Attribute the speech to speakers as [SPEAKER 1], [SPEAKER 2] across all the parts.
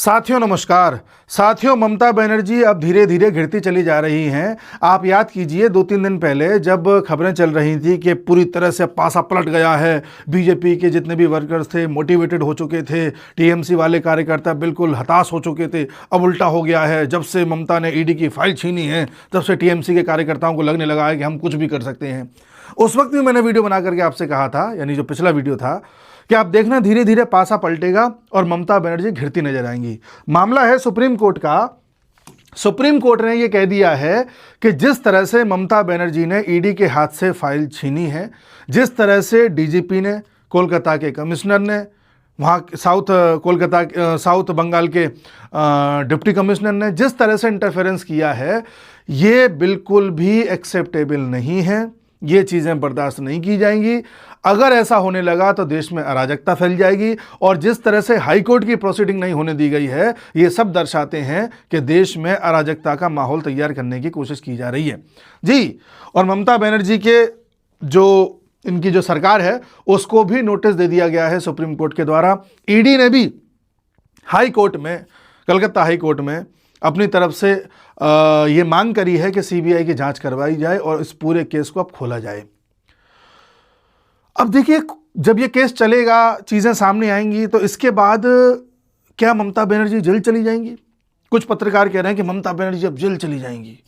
[SPEAKER 1] साथियों नमस्कार। साथियों, ममता बनर्जी अब धीरे धीरे घिरती चली जा रही हैं। आप याद कीजिए 2-3 दिन पहले जब खबरें चल रही थी कि पूरी तरह से पासा पलट गया है, बीजेपी के जितने भी वर्कर्स थे मोटिवेटेड हो चुके थे, टीएमसी वाले कार्यकर्ता बिल्कुल हताश हो चुके थे, अब उल्टा हो गया है। जब से ममता ने ईडी की फाइल छीनी है तब से टीएमसी के कार्यकर्ताओं को लगने लगा है कि हम कुछ भी कर सकते हैं। उस वक्त भी मैंने वीडियो बना करके आपसे कहा था, यानी जो पिछला वीडियो था, कि आप देखना धीरे धीरे पासा पलटेगा और ममता बनर्जी घिरती नजर आएंगी। मामला है सुप्रीम कोर्ट का। सुप्रीम कोर्ट ने यह कह दिया है कि जिस तरह से ममता बनर्जी ने ईडी के हाथ से फाइल छीनी है, जिस तरह से डीजीपी ने, कोलकाता के कमिश्नर ने, वहाँ साउथ बंगाल के डिप्टी कमिश्नर ने जिस तरह से इंटरफेरेंस किया है, ये बिल्कुल भी एक्सेप्टेबल नहीं है। ये चीज़ें बर्दाश्त नहीं की जाएंगी। अगर ऐसा होने लगा तो देश में अराजकता फैल जाएगी। और जिस तरह से हाई कोर्ट की प्रोसीडिंग नहीं होने दी गई है, ये सब दर्शाते हैं कि देश में अराजकता का माहौल तैयार करने की कोशिश की जा रही है जी। और ममता बनर्जी के इनकी जो सरकार है उसको भी नोटिस दे दिया गया है सुप्रीम कोर्ट के द्वारा। ईडी ने भी हाई कोर्ट में, कलकत्ता हाई कोर्ट में अपनी तरफ से ये मांग करी है कि सीबीआई की जांच करवाई जाए और इस पूरे केस को अब खोला जाए। अब देखिए, जब ये केस चलेगा, चीज़ें सामने आएंगी, तो इसके बाद क्या ममता बनर्जी जेल चली जाएंगी? कुछ पत्रकार कह रहे हैं कि ममता बनर्जी अब जेल चली जाएंगी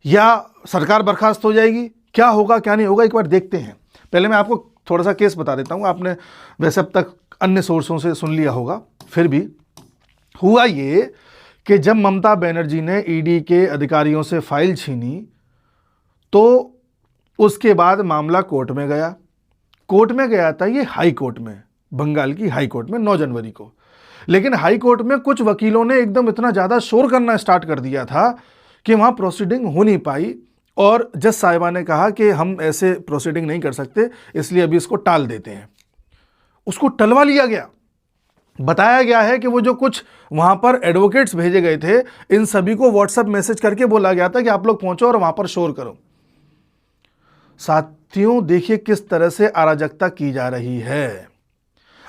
[SPEAKER 1] या सरकार बर्खास्त हो जाएगी। क्या होगा क्या नहीं होगा, एक बार देखते हैं। पहले मैं आपको थोड़ा सा केस बता देता हूँ। आपने वैसे अब तक अन्य सोर्सों से सुन लिया होगा, फिर भी हुआ ये कि जब ममता बनर्जी ने ईडी के अधिकारियों से फाइल छीनी तो उसके बाद मामला कोर्ट में गया। कोर्ट में गया था ये हाई कोर्ट में, बंगाल की हाई कोर्ट में 9 जनवरी को। लेकिन हाई कोर्ट में कुछ वकीलों ने एकदम इतना ज़्यादा शोर करना स्टार्ट कर दिया था कि वहाँ प्रोसीडिंग हो नहीं पाई। और जज साहिबा ने कहा कि हम ऐसे प्रोसीडिंग नहीं कर सकते, इसलिए अभी इसको टाल देते हैं। उसको टलवा लिया गया। बताया गया है कि वो जो कुछ वहाँ पर एडवोकेट्स भेजे गए थे, इन सभी को व्हाट्सएप मैसेज करके बोला गया था कि आप लोग पहुँचो और वहाँ पर शोर करो। साथियों, देखिए किस तरह से अराजकता की जा रही है।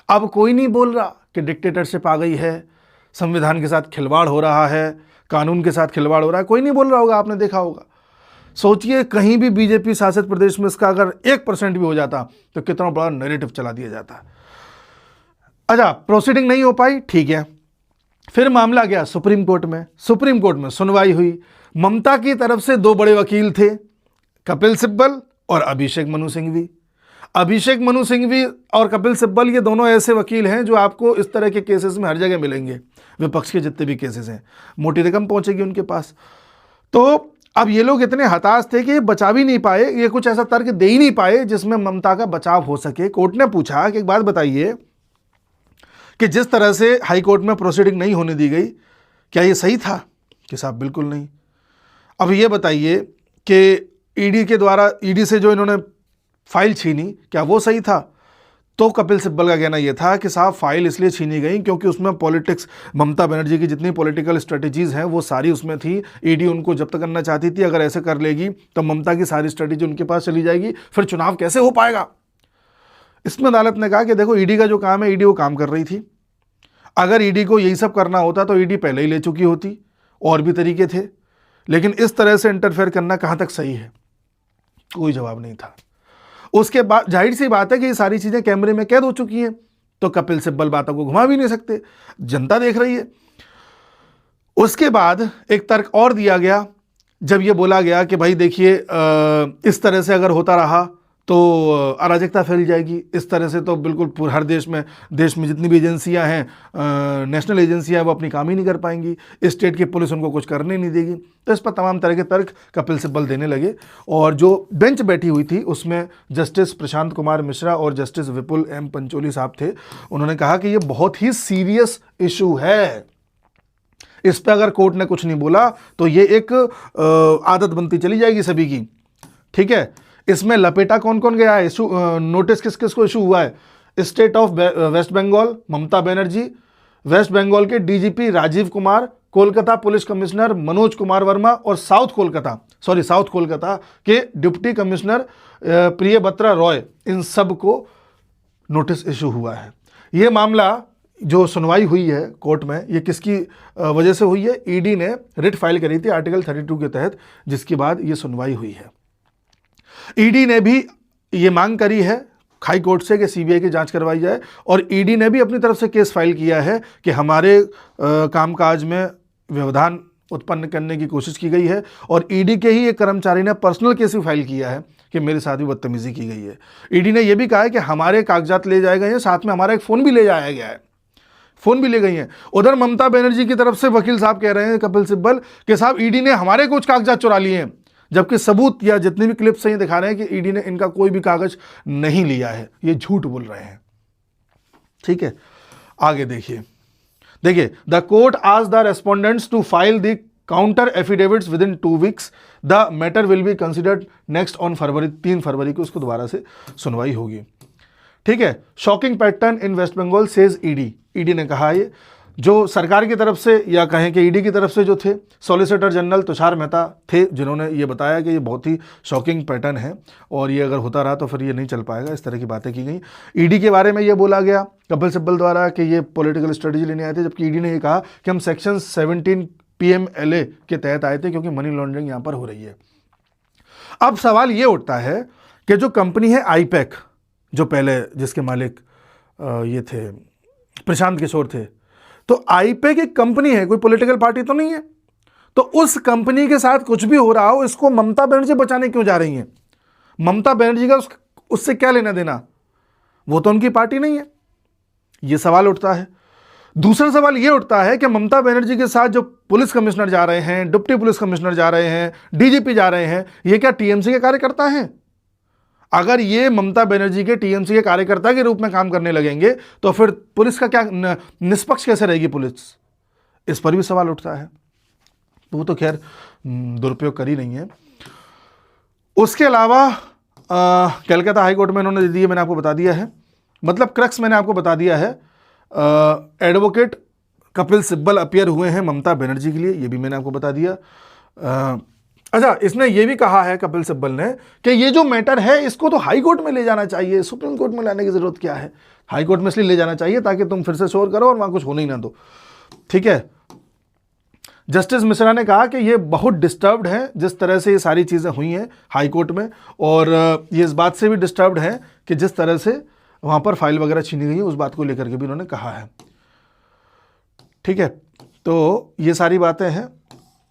[SPEAKER 1] अब कोई नहीं बोल रहा कि डिक्टेटरशिप आ गई है, संविधान के साथ खिलवाड़ हो रहा है, कानून के साथ खिलवाड़ हो रहा है। कोई नहीं बोल रहा होगा, आपने देखा होगा। सोचिए, कहीं भी बीजेपी शासित प्रदेश में इसका अगर 1% भी हो जाता तो कितना बड़ा नैरेटिव चला दिया जाता। अच्छा, प्रोसीडिंग नहीं हो पाई, ठीक है। फिर मामला गया सुप्रीम कोर्ट में। सुप्रीम कोर्ट में सुनवाई हुई। ममता की तरफ से 2 बड़े वकील थे, कपिल सिब्बल और अभिषेक मनु सिंघवी। अभिषेक मनु सिंघवी और कपिल सिब्बल ये दोनों ऐसे वकील हैं जो आपको इस तरह के केसेस में हर जगह मिलेंगे। विपक्ष के जितने भी केसेस हैं, मोटी रकम पहुंचेगी उनके पास। तो अब ये लोग इतने हताश थे कि ये बचा भी नहीं पाए, ये कुछ ऐसा तर्क दे ही नहीं पाए जिसमें ममता का बचाव हो सके। कोर्ट ने पूछा कि एक बात बताइए कि जिस तरह से हाई कोर्ट में प्रोसीडिंग नहीं होने दी गई, क्या ये सही था? कि साहब बिल्कुल नहीं। अब ये बताइए कि ईडी के द्वारा, ईडी से जो इन्होंने फाइल छीनी, क्या वो सही था? तो कपिल सिब्बल का कहना यह था कि साहब फाइल इसलिए छीनी गई क्योंकि उसमें पॉलिटिक्स, ममता बनर्जी की जितनी पॉलिटिकल स्ट्रेटजीज़ हैं वो सारी उसमें थी। ईडी उनको जब्त करना चाहती थी। अगर ऐसे कर लेगी तो ममता की सारी स्ट्रेटजी उनके पास चली जाएगी, फिर चुनाव कैसे हो पाएगा। इसमें अदालत ने कहा कि देखो, ईडी का जो काम है, ईडी वो काम कर रही थी। अगर ईडी को यही सब करना होता तो ईडी पहले ही ले चुकी होती, और भी तरीके थे। लेकिन इस तरह से इंटरफेयर करना कहाँ तक सही है? कोई जवाब नहीं था। उसके बाद जाहिर सी बात है कि ये सारी चीज़ें कैमरे में कैद हो चुकी हैं, तो कपिल सिब्बल बातों को घुमा भी नहीं सकते, जनता देख रही है। उसके बाद एक तर्क और दिया गया, जब ये बोला गया कि भाई देखिए, इस तरह से अगर होता रहा तो अराजकता फैल जाएगी। इस तरह से तो बिल्कुल हर देश में जितनी भी एजेंसियां हैं, नेशनल एजेंसियां हैं, वो अपनी काम ही नहीं कर पाएंगी। स्टेट की पुलिस उनको कुछ करने नहीं देगी। तो इस पर तमाम तरह के तर्क कपिल सिब्बल देने लगे। और जो बेंच बैठी हुई थी उसमें जस्टिस प्रशांत कुमार मिश्रा और जस्टिस विपुल एम पंचोली साहब थे। उन्होंने कहा कि ये बहुत ही सीरियस इशू है, इस पर अगर कोर्ट ने कुछ नहीं बोला तो ये एक आदत बनती चली जाएगी सभी की। ठीक है, इसमें लपेटा कौन कौन गया है, इशू नोटिस किस किस को इशू हुआ है? State of West Bengal Mamata Banerjee, West Bengal के DGP Rajeev Kumar, Kolkata police commissioner Manoj Kumar Verma और साउथ कोलकाता के डिप्टी कमिश्नर प्रियबत्रा रॉय, इन सब को नोटिस इशू हुआ है। ये मामला जो सुनवाई हुई है कोर्ट में, ये किसकी वजह से हुई है? ईडी ने रिट फाइल करी थी आर्टिकल 32 के तहत, जिसके बाद ये सुनवाई हुई है। ईडी ने भी ये मांग करी है हाई कोर्ट से कि सीबीआई की जांच करवाई जाए, और ईडी ने भी अपनी तरफ से केस फाइल किया है कि हमारे कामकाज में व्यवधान उत्पन्न करने की कोशिश की गई है, और ईडी के ही एक कर्मचारी ने पर्सनल केस भी फाइल किया है कि मेरे साथ भी बदतमीजी की गई है। ईडी ने यह भी कहा है कि हमारे कागजात ले जाए गए हैं, साथ में हमारा एक फ़ोन भी ले जाया गया है, फ़ोन भी ले गई हैं। उधर ममता बनर्जी की तरफ से वकील साहब कह रहे हैं, कपिल सिब्बल, कि साहब ईडी ने हमारे कुछ कागजात चुरा लिए हैं, जबकि सबूत या जितनी भी क्लिप्स हैं ये दिखा रहे हैं कि ईडी ने इनका कोई भी कागज नहीं लिया है, ये झूठ बोल रहे हैं। ठीक है, आगे देखिए the court asked the respondents to file the counter affidavits within 2 weeks, the matter will be considered next on February, 3 फरवरी को उसको दोबारा से सुनवाई होगी। ठीक है, shocking pattern in West Bengal says ED ने कहा ये, जो सरकार की तरफ से या कहें कि ईडी की तरफ से जो थे सॉलिसिटर जनरल तुषार मेहता थे, जिन्होंने ये बताया कि ये बहुत ही शॉकिंग पैटर्न है और ये अगर होता रहा तो फिर ये नहीं चल पाएगा, इस तरह की बातें की गई। ईडी के बारे में ये बोला गया कपिल सिब्बल द्वारा कि ये पॉलिटिकल स्ट्रेटजी लेने आए थे, जबकि ईडी ने ये कहा कि हम सेक्शन 17 PMLA के तहत आए थे क्योंकि मनी लॉन्ड्रिंग यहाँ पर हो रही है। अब सवाल ये उठता है कि जो कंपनी है आईपैक, जो पहले जिसके मालिक ये थे प्रशांत किशोर थे, तो आईपैक एक कंपनी है, कोई पॉलिटिकल पार्टी तो नहीं है। तो उस कंपनी के साथ कुछ भी हो रहा हो, इसको ममता बनर्जी बचाने क्यों जा रही हैं? ममता बनर्जी का उससे क्या लेना देना? वो तो उनकी पार्टी नहीं है। ये सवाल उठता है। दूसरा सवाल ये उठता है कि ममता बनर्जी के साथ जो पुलिस कमिश्नर जा रहे हैं, डिप्टी पुलिस कमिश्नर जा रहे हैं, डीजीपी जा रहे हैं, ये क्या टीएमसी के कार्यकर्ता हैं? अगर ये ममता बनर्जी के टीएमसी के कार्यकर्ता के रूप में काम करने लगेंगे तो फिर पुलिस का क्या निष्पक्ष कैसे रहेगी पुलिस? इस पर भी सवाल उठता है। तो वो तो खैर दुरुपयोग कर ही नहीं है। उसके अलावा कलकत्ता हाई कोर्ट में इन्होंने दे दिया, मैंने आपको बता दिया है, मतलब क्रक्स मैंने आपको बता दिया है। एडवोकेट कपिल सिब्बल अपीयर हुए हैं ममता बनर्जी के लिए, ये भी मैंने आपको बता दिया। अच्छा, इसने ये भी कहा है कपिल सिब्बल ने कि ये जो मैटर है इसको तो हाई कोर्ट में ले जाना चाहिए, सुप्रीम कोर्ट में लाने की जरूरत क्या है? हाई कोर्ट में इसलिए ले जाना चाहिए ताकि तुम फिर से शोर करो और वहां कुछ होने ही ना दो। ठीक है, जस्टिस मिश्रा ने कहा कि ये बहुत डिस्टर्ब्ड है जिस तरह से ये सारी चीज़ें हुई हैं हाई कोर्ट में, और ये इस बात से भी डिस्टर्ब्ड है कि जिस तरह से वहाँ पर फाइल वगैरह छीनी गई है, उस बात को लेकर के भी उन्होंने कहा है। ठीक है, तो ये सारी बातें हैं।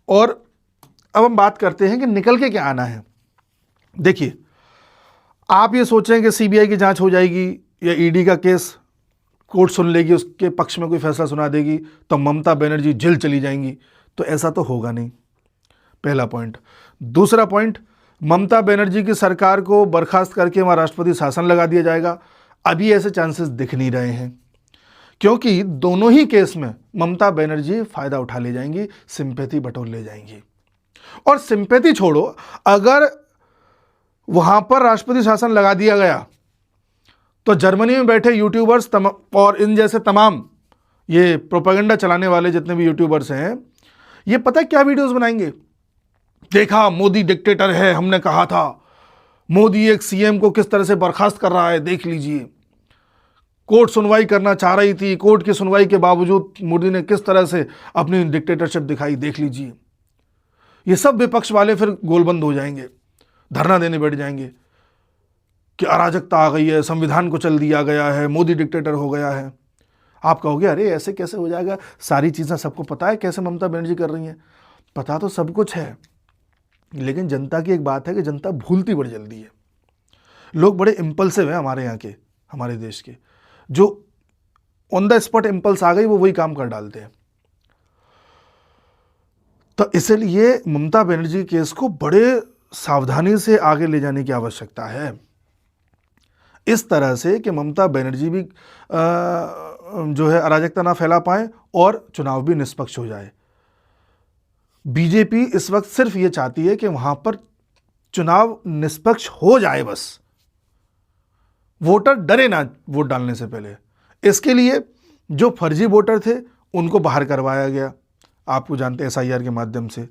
[SPEAKER 1] और अब हम बात करते हैं कि निकल के क्या आना है। देखिए, आप ये सोचें कि सीबीआई की जांच हो जाएगी या ईडी का केस कोर्ट सुन लेगी, उसके पक्ष में कोई फैसला सुना देगी तो ममता बनर्जी जेल चली जाएंगी, तो ऐसा तो होगा नहीं, पहला पॉइंट। दूसरा पॉइंट, ममता बनर्जी की सरकार को बर्खास्त करके वहाँ राष्ट्रपति शासन लगा दिया जाएगा। अभी ऐसे चांसेस दिख नहीं रहे हैं, क्योंकि दोनों ही केस में ममता बनर्जी फ़ायदा उठा ले जाएंगी, सिंपैथी बटोर ले जाएंगी। और सिंपैथी छोड़ो, अगर वहां पर राष्ट्रपति शासन लगा दिया गया तो जर्मनी में बैठे यूट्यूबर्स और इन जैसे तमाम ये प्रोपेगेंडा चलाने वाले जितने भी यूट्यूबर्स हैं, ये पता है क्या वीडियोस बनाएंगे? देखा, मोदी डिक्टेटर है, हमने कहा था, मोदी एक सीएम को किस तरह से बर्खास्त कर रहा है, देख लीजिए। कोर्ट सुनवाई करना चाह रही थी, कोर्ट की सुनवाई के बावजूद मोदी ने किस तरह से अपनी डिक्टेटरशिप दिखाई, देख लीजिए। ये सब विपक्ष वाले फिर गोलबंद हो जाएंगे, धरना देने बैठ जाएंगे कि अराजकता आ गई है, संविधान को चल दिया गया है, मोदी डिक्टेटर हो गया है। आप कहोगे अरे ऐसे कैसे हो जाएगा, सारी चीज़ें सबको पता है कैसे ममता बनर्जी कर रही हैं। पता तो सब कुछ है, लेकिन जनता की एक बात है कि जनता भूलती बड़ी जल्दी है। लोग बड़े इम्पल्सिव हैं हमारे यहाँ के, हमारे देश के, जो ऑन द स्पॉट इम्पल्स आ गई वो वही काम कर डालते हैं। तो इसलिए ममता बनर्जी केस को बड़े सावधानी से आगे ले जाने की आवश्यकता है, इस तरह से कि ममता बनर्जी भी जो है अराजकता ना फैला पाए और चुनाव भी निष्पक्ष हो जाए। बीजेपी इस वक्त सिर्फ ये चाहती है कि वहां पर चुनाव निष्पक्ष हो जाए, बस वोटर डरे ना वोट डालने से पहले। इसके लिए जो फर्जी वोटर थे उनको बाहर करवाया गया, आपको जानते हैं, एसआईआर के माध्यम से।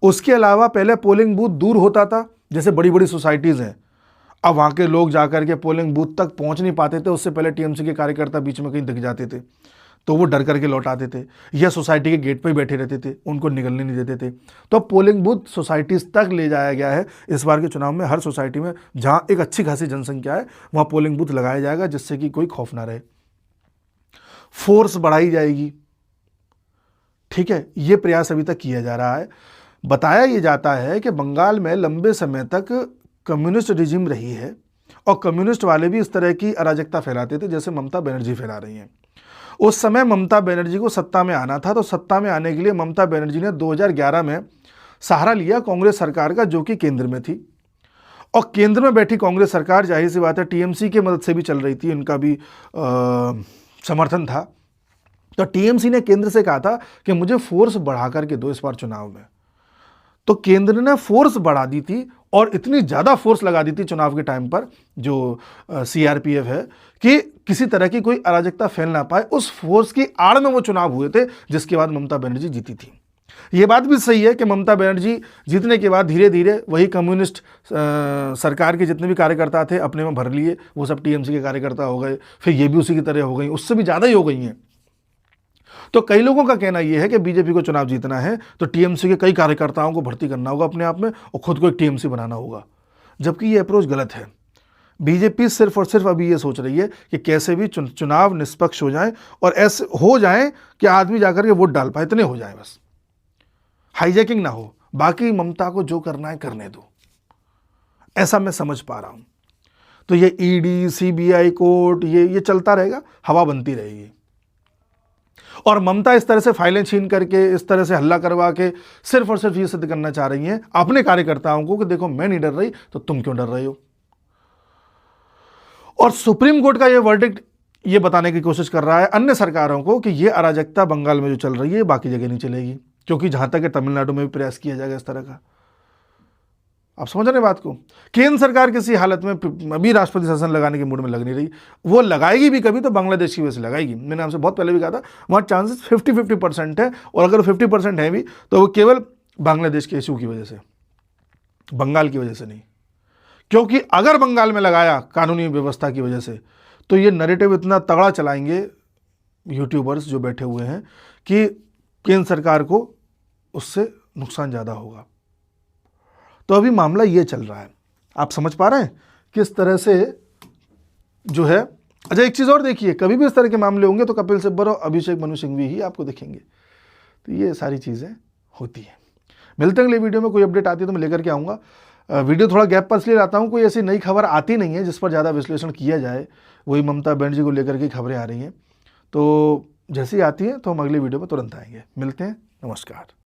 [SPEAKER 1] उसके अलावा पहले पोलिंग बूथ दूर होता था, जैसे बड़ी बड़ी सोसाइटीज़ हैं, अब वहाँ के लोग जाकर के पोलिंग बूथ तक पहुँच नहीं पाते थे, उससे पहले टीएमसी के कार्यकर्ता बीच में कहीं दिख जाते थे। तो वो डर करके लौट आते थे, या सोसाइटी के गेट पर ही बैठे रहते थे, उनको निकलने नहीं देते थे। तो अब पोलिंग बूथ सोसाइटीज़ तक ले जाया गया है। इस बार के चुनाव में हर सोसाइटी में जहाँ एक अच्छी खासी जनसंख्या है वहाँ पोलिंग बूथ लगाया जाएगा, जिससे कि कोई खौफ ना रहे। फोर्स बढ़ाई जाएगी, ठीक है, ये प्रयास अभी तक किया जा रहा है। बताया ये जाता है कि बंगाल में लंबे समय तक कम्युनिस्ट रिजिम रही है और कम्युनिस्ट वाले भी इस तरह की अराजकता फैलाते थे जैसे ममता बनर्जी फैला रही हैं। उस समय ममता बनर्जी को सत्ता में आना था, तो सत्ता में आने के लिए ममता बनर्जी ने 2011 में सहारा लिया कांग्रेस सरकार का, जो कि केंद्र में थी। और केंद्र में बैठी कांग्रेस सरकार, जाहिर सी बात है, टीएमसी की मदद से भी चल रही थी, उनका भी समर्थन था। तो टीएमसी ने केंद्र से कहा था कि मुझे फोर्स बढ़ा करके दो इस बार चुनाव में। तो केंद्र ने फोर्स बढ़ा दी थी और इतनी ज़्यादा फोर्स लगा दी थी चुनाव के टाइम पर, जो सीआरपीएफ है, कि किसी तरह की कोई अराजकता फैल ना पाए। उस फोर्स की आड़ में वो चुनाव हुए थे, जिसके बाद ममता बनर्जी जीती थी। ये बात भी सही है कि ममता बनर्जी जीतने के बाद धीरे धीरे वही कम्युनिस्ट सरकार के जितने भी कार्यकर्ता थे अपने में भर लिए, वो सब टीएमसी के कार्यकर्ता हो गए, फिर ये भी उसी की तरह हो गई, उससे भी ज़्यादा ही हो गई हैं। तो कई लोगों का कहना यह है कि बीजेपी को चुनाव जीतना है तो टीएमसी के कई कार्यकर्ताओं को भर्ती करना होगा अपने आप में और खुद को एक टीएमसी बनाना होगा, जबकि ये अप्रोच गलत है। बीजेपी सिर्फ और सिर्फ अभी ये सोच रही है कि कैसे भी चुनाव निष्पक्ष हो जाए और ऐसे हो जाए कि आदमी जाकर के वोट डाल पाए, इतने हो जाए बस, हाईजैकिंग ना हो। बाकी ममता को जो करना है करने दो, ऐसा मैं समझ पा रहा हूं। तो ये ईडी, सीबीआई, कोर्ट, ये चलता रहेगा, हवा बनती रहेगी। और ममता इस तरह से फाइलें छीन करके, इस तरह से हल्ला करवा के सिर्फ और सिर्फ ये सिद्ध करना चाह रही हैं अपने कार्यकर्ताओं को कि देखो मैं नहीं डर रही तो तुम क्यों डर रहे हो। और सुप्रीम कोर्ट का ये वर्डिक्ट ये बताने की कोशिश कर रहा है अन्य सरकारों को कि ये अराजकता बंगाल में जो चल रही है बाकी जगह नहीं चलेगी, क्योंकि जहां तक है तमिलनाडु में भी प्रयास किया जाएगा इस तरह का। आप समझ रहे बात को। केंद्र सरकार किसी हालत में अभी राष्ट्रपति शासन लगाने के मूड में लग नहीं रही, वो लगाएगी भी कभी तो बांग्लादेश की वजह से लगाएगी। मैंने आपसे बहुत पहले भी कहा था वहाँ चांसेस 50-50% है, और अगर 50% है भी तो वो केवल बांग्लादेश के इशू की वजह से, बंगाल की वजह से नहीं। क्योंकि अगर बंगाल में लगाया कानूनी व्यवस्था की वजह से तो ये नैरेटिव इतना तगड़ा चलाएंगे यूट्यूबर्स जो बैठे हुए हैं कि केंद्र सरकार को उससे नुकसान ज़्यादा होगा। तो अभी मामला ये चल रहा है, आप समझ पा रहे हैं किस तरह से जो है। अच्छा एक चीज़ और देखिए, कभी भी इस तरह के मामले होंगे तो कपिल सिब्बल और अभिषेक मनु सिंघवी ही आपको दिखेंगे। तो ये सारी चीज़ें होती हैं। मिलते हैं अगले वीडियो में, कोई अपडेट आती है तो मैं लेकर के आऊँगा। वीडियो थोड़ा गैप पर इसलिए लाता हूँ, कोई ऐसी नई खबर आती नहीं है जिस पर ज़्यादा विश्लेषण किया जाए। वही ममता बनर्जी को लेकर के खबरें आ रही हैं, तो जैसी आती हैं तो हम अगले वीडियो में तुरंत आएंगे। मिलते हैं, नमस्कार।